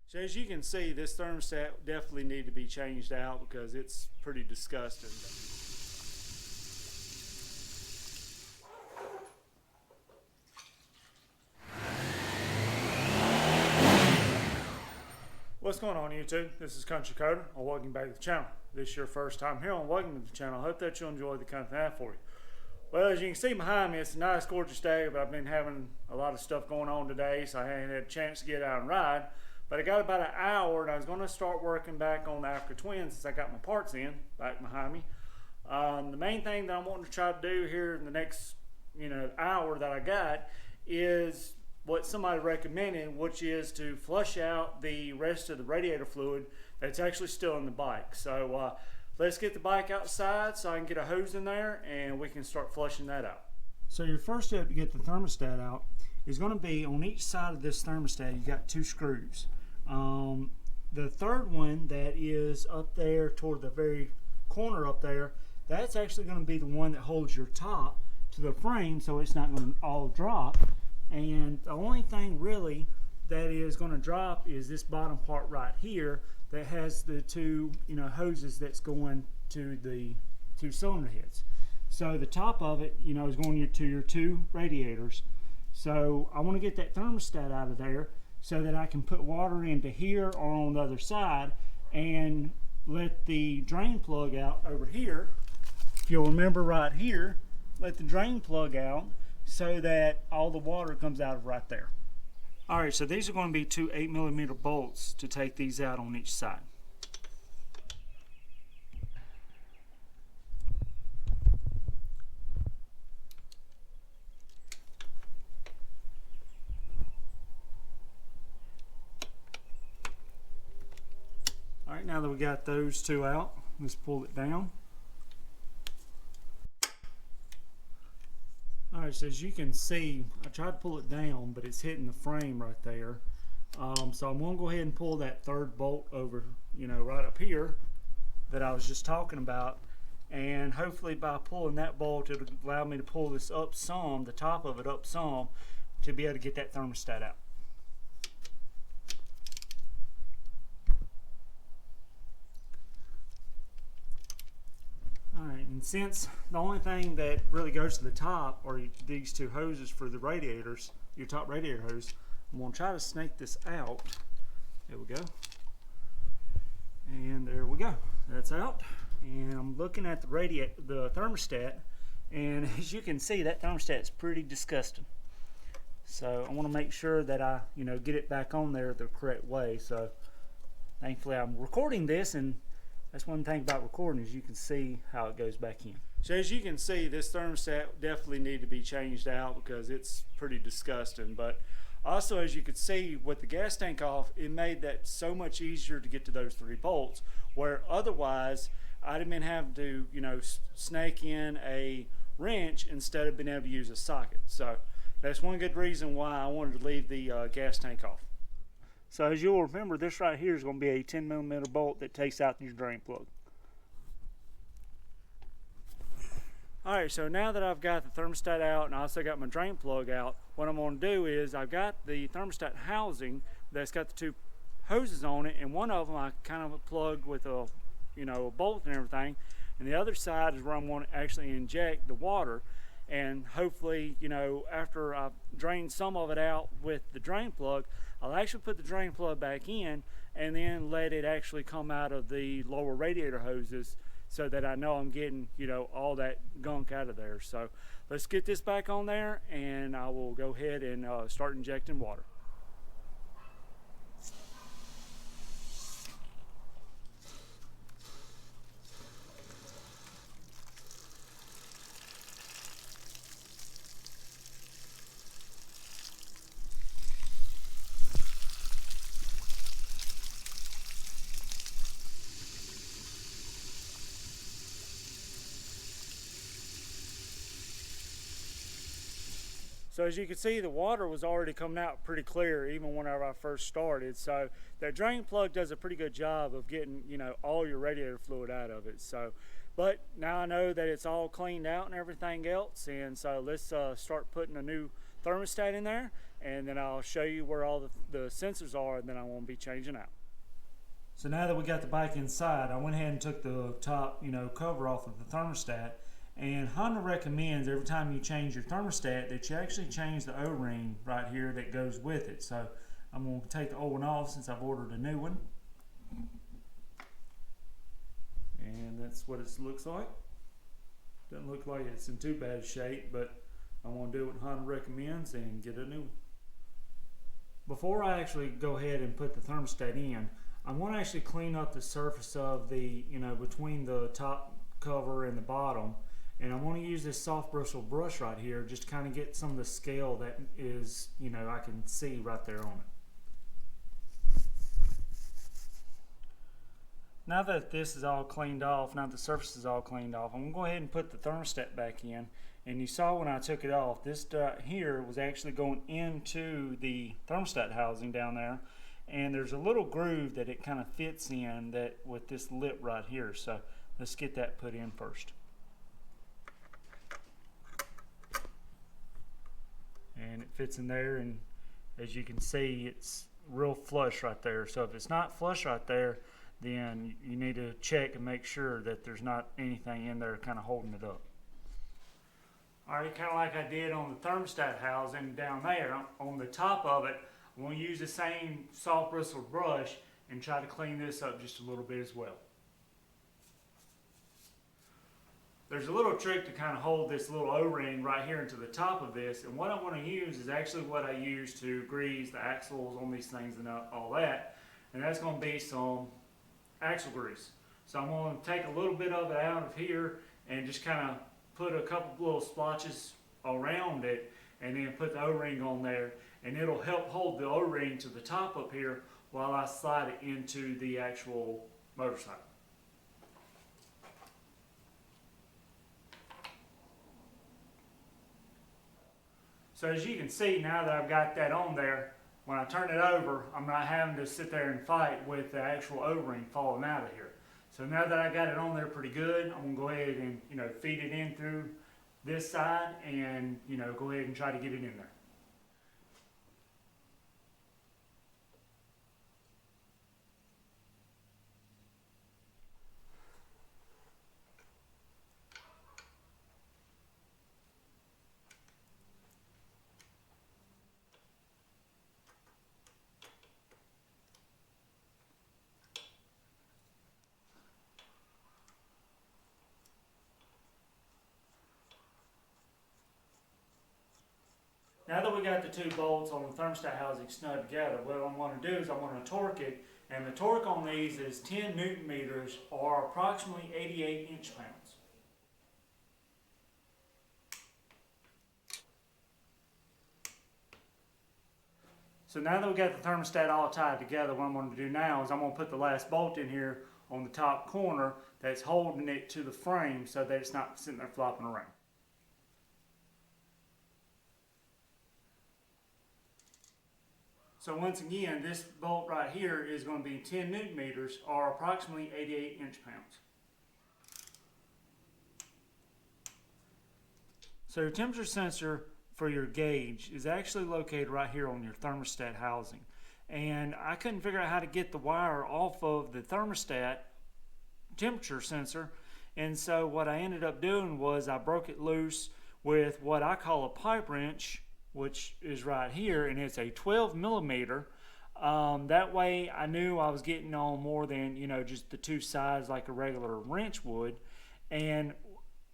So as you can see, this thermostat definitely need to be changed out because it's pretty disgusting. What's going on, YouTube? This is Country Coder. Welcome back to the channel. If this is your first time here, welcome to the channel. I hope that you'll enjoy the content I have for you. Well, as you can see behind me, it's a nice, gorgeous day, but I've been having a lot of stuff going on today, so I haven't had a chance to get out and ride. But I got about an hour, and I was going to start working back on the Africa Twin since I got my parts in back behind me. The main thing that I'm wanting to try to do here in the next, hour that I got is what somebody recommended, which is to flush out the rest of the radiator fluid that's actually still in the bike. So let's get the bike outside so I can get a hose in there and we can start flushing that out. So your first step to get the thermostat out is going to be on each side of this thermostat. You got two screws. The third one that is up there toward the very corner up there, that's actually going to be the one that holds your top to the frame so it's not going to all drop. And the only thing really that is going to drop is this bottom part right here that has the two hoses that's going to the two cylinder heads. So the top of it is going to your two radiators. So I want to get that thermostat out of there so that I can put water into here or on the other side and let the drain plug out over here. If you'll remember right here, let the drain plug out so that all the water comes out of right there. Alright, so these are going to be two 8mm bolts to take these out on each side. Alright, now that we got those two out, let's pull it down. Alright, so as you can see, I tried to pull it down, but it's hitting the frame right there. So I'm going to go ahead and pull that third bolt over, right up here that I was just talking about. And hopefully by pulling that bolt, it'll allow me to pull this up some, the top of it up some, to be able to get that thermostat out. Alright, and since the only thing that really goes to the top are these two hoses for the radiators, your top radiator hose, I'm going to try to snake this out. There we go. And there we go. That's out. And I'm looking at the thermostat, and as you can see, that thermostat is pretty disgusting. So I want to make sure that I, get it back on there the correct way. So thankfully I'm recording this, and that's one thing about recording is you can see how it goes back in. So as you can see, this thermostat definitely need to be changed out because it's pretty disgusting. But also, as you could see with the gas tank off, it made that so much easier to get to those 3 bolts, where otherwise I'd have been having to snake in a wrench instead of being able to use a socket. So that's one good reason why I wanted to leave the gas tank off. So as you'll remember, this right here is going to be a 10mm bolt that takes out your drain plug. Alright, so now that I've got the thermostat out and I also got my drain plug out, what I'm going to do is I've got the thermostat housing that's got the two hoses on it, and one of them I kind of plug with a bolt and everything, and the other side is where I'm going to actually inject the water. And hopefully, after I've drained some of it out with the drain plug, I'll actually put the drain plug back in and then let it actually come out of the lower radiator hoses so that I know I'm getting, all that gunk out of there. So let's get this back on there and I will go ahead and start injecting water. So as you can see, the water was already coming out pretty clear even whenever I first started. So that drain plug does a pretty good job of getting, all your radiator fluid out of it. So, but now I know that it's all cleaned out and everything else. And so let's start putting a new thermostat in there and then I'll show you where all the sensors are, and then I won't be changing out. So now that we got the bike inside, I went ahead and took the top, cover off of the thermostat. And Honda recommends every time you change your thermostat that you actually change the O-ring right here that goes with it. So I'm going to take the old one off since I've ordered a new one. And that's what it looks like. Doesn't look like it's in too bad shape, but I'm going to do what Honda recommends and get a new one. Before I actually go ahead and put the thermostat in, I'm going to actually clean up the surface of the, between the top cover and the bottom. And I'm going to use this soft bristle brush right here just to kind of get some of the scale that is, I can see right there on it. Now that this is all cleaned off, now the surface is all cleaned off, I'm going to go ahead and put the thermostat back in. And you saw when I took it off, this here was actually going into the thermostat housing down there. And there's a little groove that it kind of fits in that with this lip right here. So let's get that put in first. And it fits in there, and as you can see, it's real flush right there. So if it's not flush right there, then you need to check and make sure that there's not anything in there kind of holding it up. Alright, kind of like I did on the thermostat housing down there, on the top of it, I'm going to use the same soft bristle brush and try to clean this up just a little bit as well. There's a little trick to kind of hold this little O-ring right here into the top of this, and what I want to use is actually what I use to grease the axles on these things and all that, and that's going to be some axle grease. So I'm going to take a little bit of it out of here and just kind of put a couple little splotches around it, and then put the O-ring on there, and it'll help hold the O-ring to the top up here while I slide it into the actual motorcycle. So as you can see, now that I've got that on there, when I turn it over, I'm not having to sit there and fight with the actual O-ring falling out of here. So now that I got it on there pretty good, I'm going to go ahead and feed it in through this side and go ahead and try to get it in there. Now that we got the two bolts on the thermostat housing snug together, what I'm going to do is I'm going to torque it, and the torque on these is 10 Newton meters or approximately 88 inch-pounds. So now that we got the thermostat all tied together, what I'm going to do now is I'm going to put the last bolt in here on the top corner that's holding it to the frame so that it's not sitting there flopping around. So once again, this bolt right here is going to be 10 Newton meters or approximately 88 inch-pounds. So your temperature sensor for your gauge is actually located right here on your thermostat housing. And I couldn't figure out how to get the wire off of the thermostat temperature sensor. And so what I ended up doing was I broke it loose with what I call a pipe wrench, which is right here, and it's a 12 millimeter. That way I knew I was getting on more than, just the two sides like a regular wrench would. And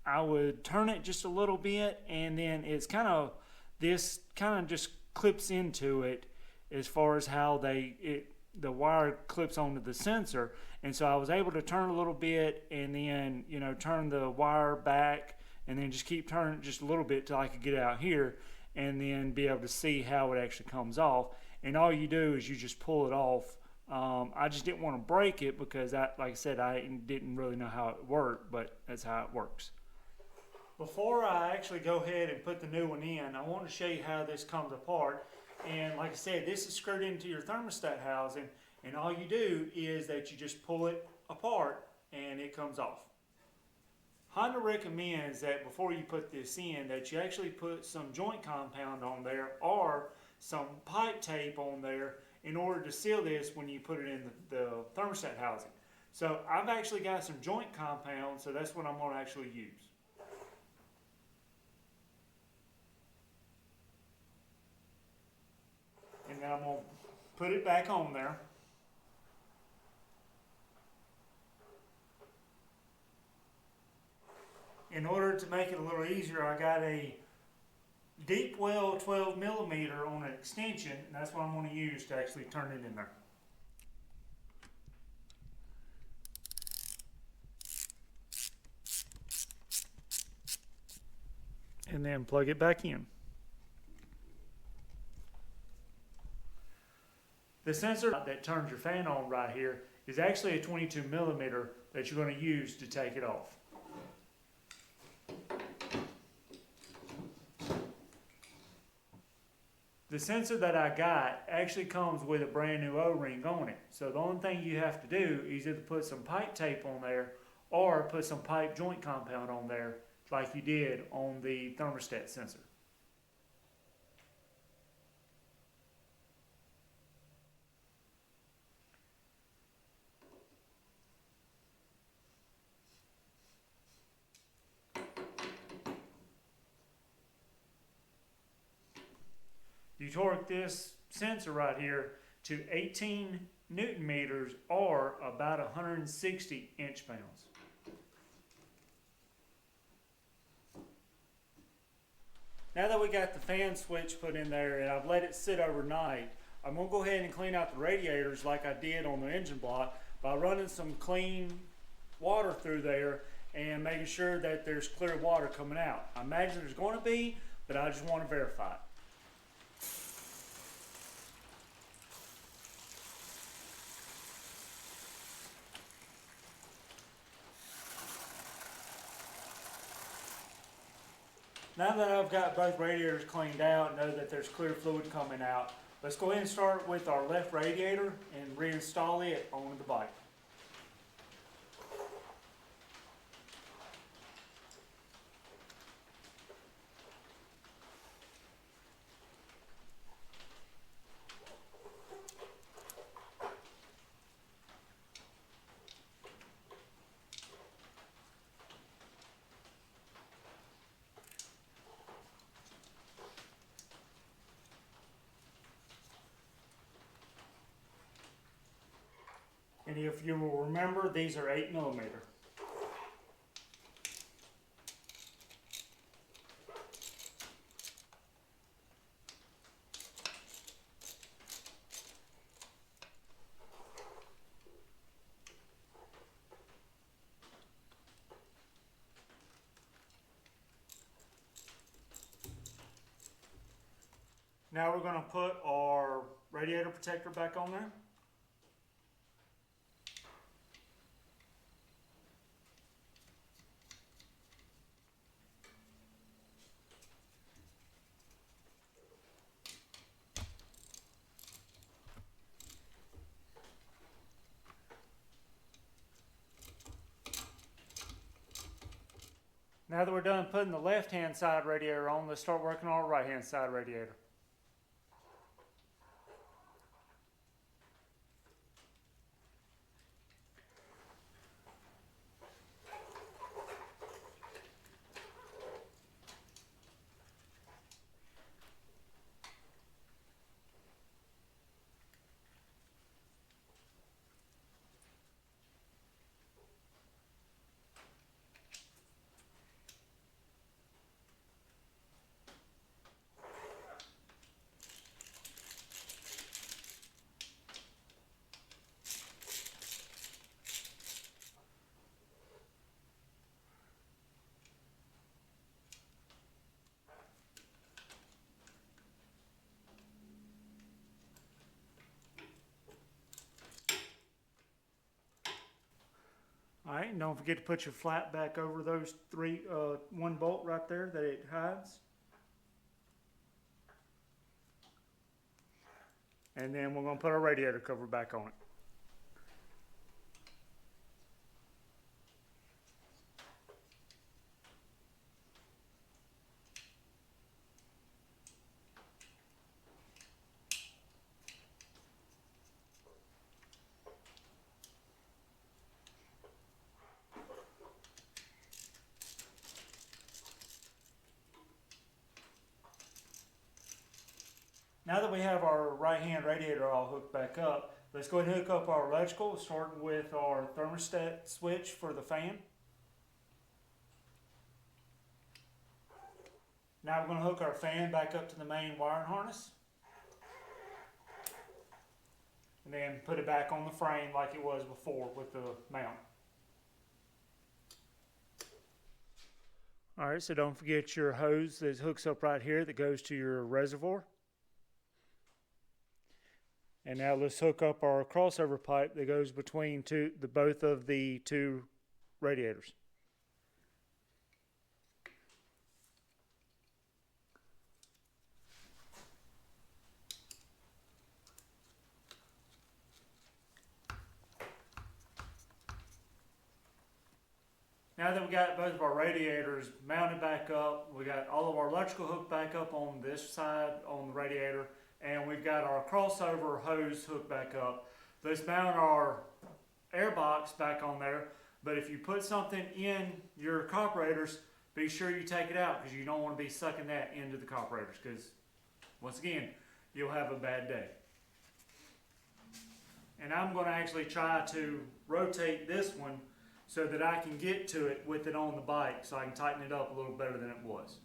I would turn it just a little bit, and then it's this kind of just clips into it as far as how the wire clips onto the sensor. And so I was able to turn a little bit and then, turn the wire back and then just keep turning it just a little bit till I could get out here and then be able to see how it actually comes off. And all you do is you just pull it off. I just didn't want to break it because, like I said, I didn't really know how it worked, but that's how it works. Before I actually go ahead and put the new one in, I want to show you how this comes apart. And like I said, this is screwed into your thermostat housing, and all you do is that you just pull it apart and it comes off. Honda recommends that before you put this in that you actually put some joint compound on there or some pipe tape on there in order to seal this when you put it in the thermostat housing. So I've actually got some joint compound, so that's what I'm going to actually use. And then I'm going to put it back on there. In order to make it a little easier, I got a deep well 12 millimeter on an extension, and that's what I'm going to use to actually turn it in there. And then plug it back in. The sensor that turns your fan on right here is actually a 22 millimeter that you're going to use to take it off. The sensor that I got actually comes with a brand new O-ring on it. So the only thing you have to do is either put some pipe tape on there or put some pipe joint compound on there like you did on the thermostat sensor. You torque this sensor right here to 18 Newton meters or about 160 inch-pounds. Now that we got the fan switch put in there and I've let it sit overnight, I'm going to go ahead and clean out the radiators like I did on the engine block by running some clean water through there and making sure that there's clear water coming out. I imagine there's going to be, but I just want to verify it. Now that I've got both radiators cleaned out and know that there's clear fluid coming out, let's go ahead and start with our left radiator and reinstall it onto the bike. And if you will remember, these are 8 millimeter. Now we're going to put our radiator protector back on there. Now that we're done putting the left-hand side radiator on, let's start working on our right-hand side radiator. Alright, and don't forget to put your flap back over those one bolt right there that it hides. And then we're going to put our radiator cover back on it. we have our right hand radiator all hooked back up, let's go ahead and hook up our electrical, starting with our thermostat switch for the fan. Now we're going to hook our fan back up to the main wiring harness. And then put it back on the frame like it was before with the mount. Alright, so don't forget your hose that hooks up right here that goes to your reservoir. And now let's hook up our crossover pipe that goes between both of the two radiators. Now that we got both of our radiators mounted back up, we got all of our electrical hooked back up on this side on the radiator, and we've got our crossover hose hooked back up. Let's mount our air box back on there, but if you put something in your carburetors, be sure you take it out because you don't want to be sucking that into the carburetors because, once again, you'll have a bad day. And I'm going to actually try to rotate this one so that I can get to it with it on the bike so I can tighten it up a little better than it was.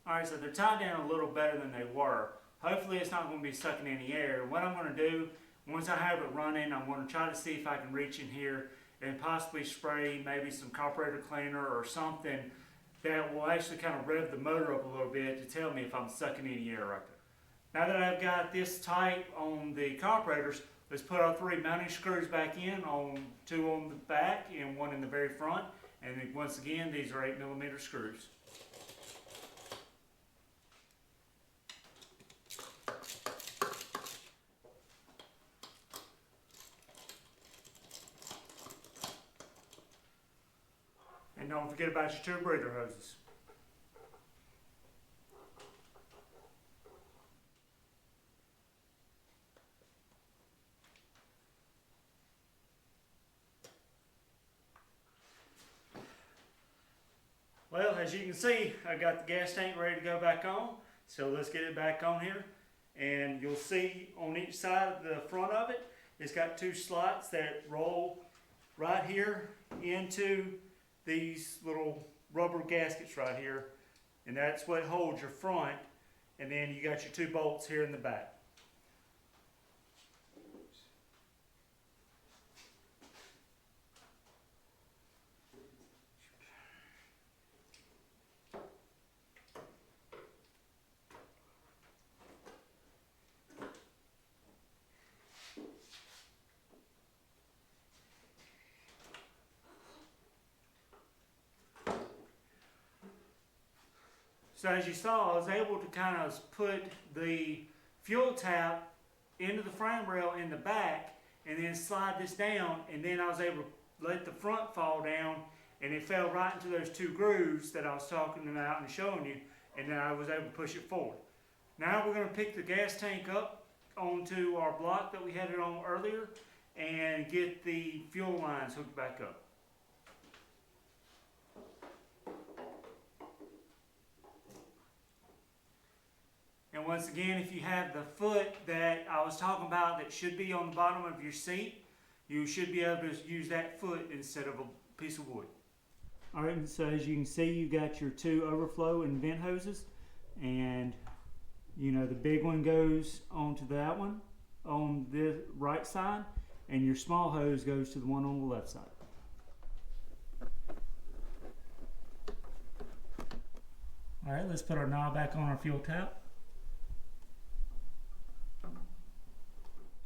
Alright, so they're tied down a little better than they were. Hopefully it's not going to be sucking any air. What I'm going to do, once I have it running, I'm going to try to see if I can reach in here and possibly spray maybe some carburetor cleaner or something that will actually kind of rev the motor up a little bit to tell me if I'm sucking any air right there. Now that I've got this tight on the carburetors, let's put our 3 mounting screws back in, 2 on the back and 1 in the very front. And then once again, these are 8mm screws. And don't forget about your 2 breather hoses. Well, as you can see, I got the gas tank ready to go back on. So let's get it back on here. And you'll see on each side of the front of it, it's got 2 slots that roll right here into these little rubber gaskets right here, and that's what holds your front, and then you got your 2 bolts here in the back. So as you saw, I was able to kind of put the fuel tap into the frame rail in the back and then slide this down, and then I was able to let the front fall down, and it fell right into those 2 grooves that I was talking about and showing you, and then I was able to push it forward. Now we're going to pick the gas tank up onto our block that we had it on earlier and get the fuel lines hooked back up. And once again, if you have the foot that I was talking about that should be on the bottom of your seat, you should be able to use that foot instead of a piece of wood. Alright, so as you can see, you've got your 2 overflow and vent hoses. And you know, the big one goes onto that one on the right side, and your small hose goes to the one on the left side. Alright, let's put our knob back on our fuel tap.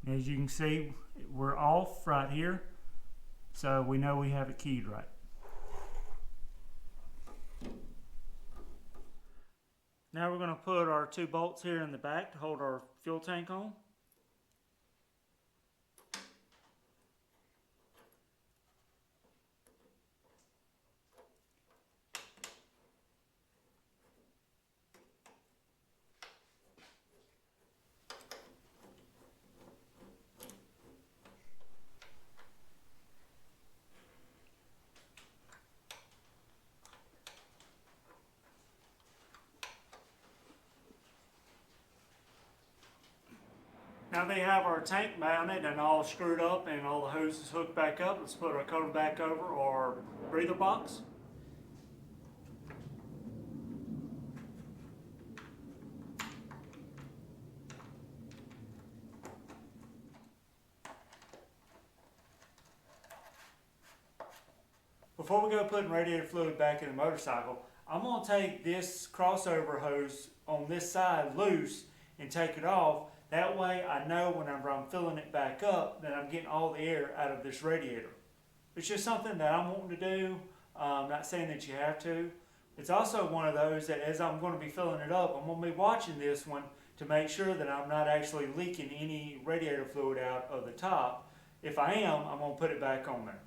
As you can see, we're off right here, so we know we have it keyed right. Now we're going to put our 2 bolts here in the back to hold our fuel tank on. Now they have our tank mounted and all screwed up and all the hoses hooked back up. Let's put our cover back over our breather box. Before we go putting radiator fluid back in the motorcycle, I'm going to take this crossover hose on this side loose and take it off. That way I know whenever I'm filling it back up that I'm getting all the air out of this radiator. It's just something that I'm wanting to do. I'm not saying that you have to. It's also one of those that as I'm going to be filling it up, I'm going to be watching this one to make sure that I'm not actually leaking any radiator fluid out of the top. If I am, I'm going to put it back on there.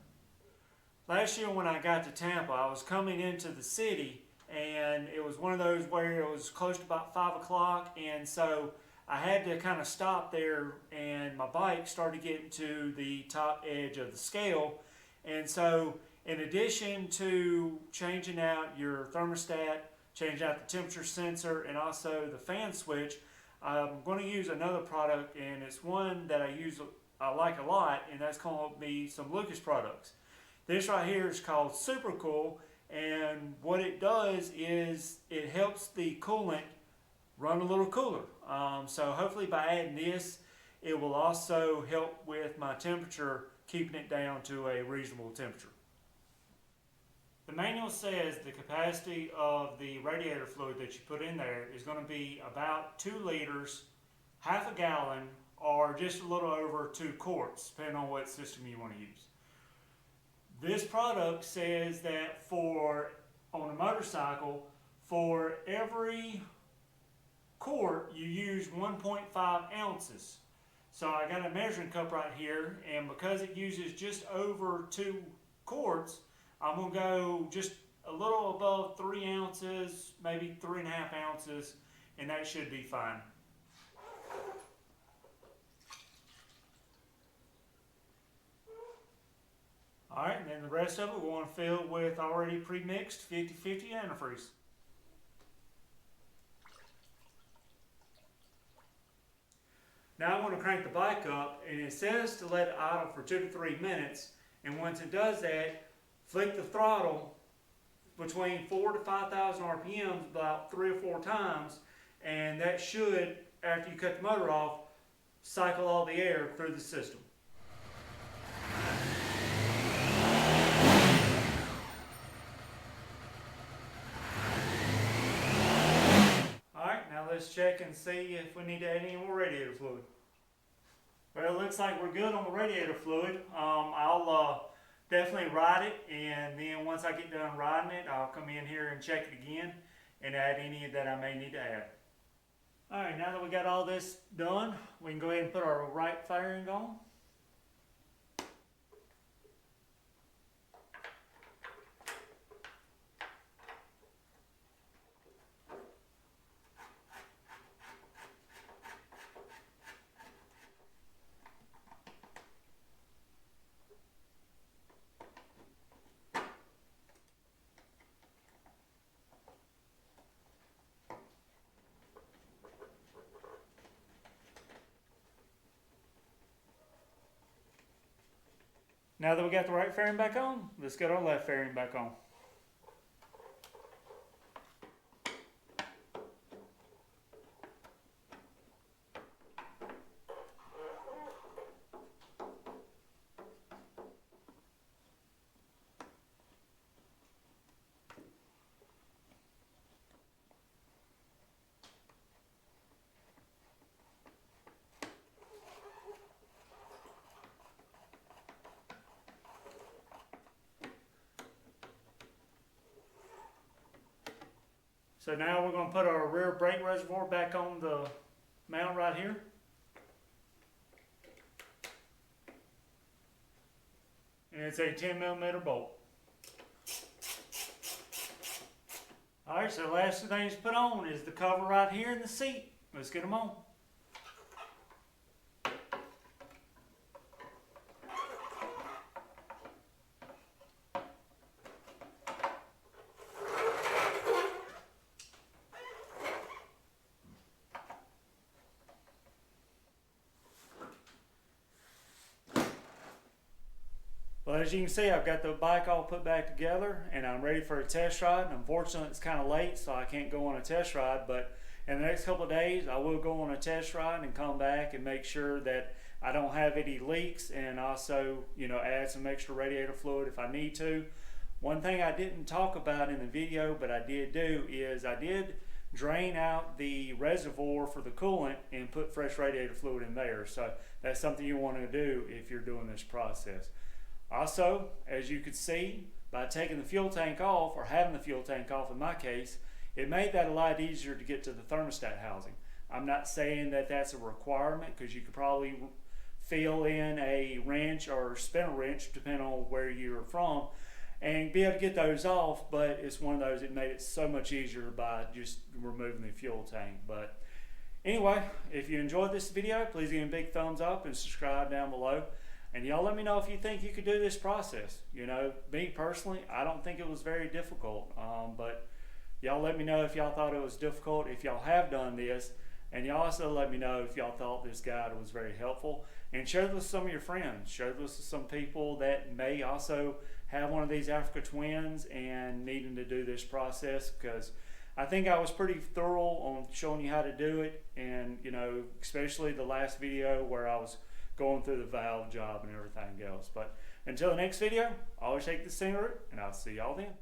Last year when I got to Tampa, I was coming into the city and it was one of those where it was close to about 5 o'clock, and so I had to kind of stop there and my bike started getting to the top edge of the scale. And so in addition to changing out your thermostat, changing out the temperature sensor, and also the fan switch, I'm going to use another product, and it's one that I like a lot, and that's going to be some Lucas products. This right here is called Super Cool, and what it does is it helps the coolant run a little cooler. So hopefully by adding this, it will also help with my temperature, keeping it down to a reasonable temperature. The manual says the capacity of the radiator fluid that you put in there is going to be about 2 liters, half a gallon, or just a little over 2 quarts, depending on what system you want to use. This product says that on a motorcycle, for every quart you use 1.5 ounces. So I got a measuring cup right here, and because it uses just over 2 quarts, I'm going to go just a little above 3 ounces, maybe 3.5 ounces, and that should be fine. Alright, and then the rest of it we're going to fill with already pre-mixed 50-50 antifreeze. Now I'm going to crank the bike up, and it says to let it idle for 2 to 3 minutes, and once it does that, flick the throttle between 4,000 to 5,000 RPMs about 3 or 4 times, and that should, after you cut the motor off, cycle all the air through the system. Let's check and see if we need to add any more radiator fluid. Well, it looks like we're good on the radiator fluid. I'll definitely ride it, and then once I get done riding it, I'll come in here and check it again and add any that I may need to add. Alright, now that we got all this done, we can go ahead and put our right fairing on. Now that we got the right fairing back on, let's get our left fairing back on. So now we're going to put our rear brake reservoir back on the mount right here. And it's a 10mm bolt. Alright, so the last two things to put on is the cover right here and the seat. Let's get them on. Well, as you can see, I've got the bike all put back together and I'm ready for a test ride. And unfortunately, it's kind of late, so I can't go on a test ride, but in the next couple of days, I will go on a test ride and come back and make sure that I don't have any leaks, and also, add some extra radiator fluid if I need to. One thing I didn't talk about in the video, but I did do, is I did drain out the reservoir for the coolant and put fresh radiator fluid in there. So that's something you want to do if you're doing this process. Also, as you could see, by taking the fuel tank off, or having the fuel tank off in my case, it made that a lot easier to get to the thermostat housing. I'm not saying that that's a requirement, because you could probably fill in a wrench or spin a wrench depending on where you're from and be able to get those off, but it's one of those, it made it so much easier by just removing the fuel tank. But anyway, if you enjoyed this video, please give me a big thumbs up and subscribe down below. And y'all let me know if you think you could do this process. Me personally, I don't think it was very difficult, but y'all let me know if y'all thought it was difficult, if y'all have done this, and y'all also let me know if y'all thought this guide was very helpful. And share this with some of your friends. Share this with some people that may also have one of these Africa twins and needing to do this process, because I think I was pretty thorough on showing you how to do it, and especially the last video where I was going through the valve job and everything else. But until the next video, always take the scenic route, and I'll see y'all then.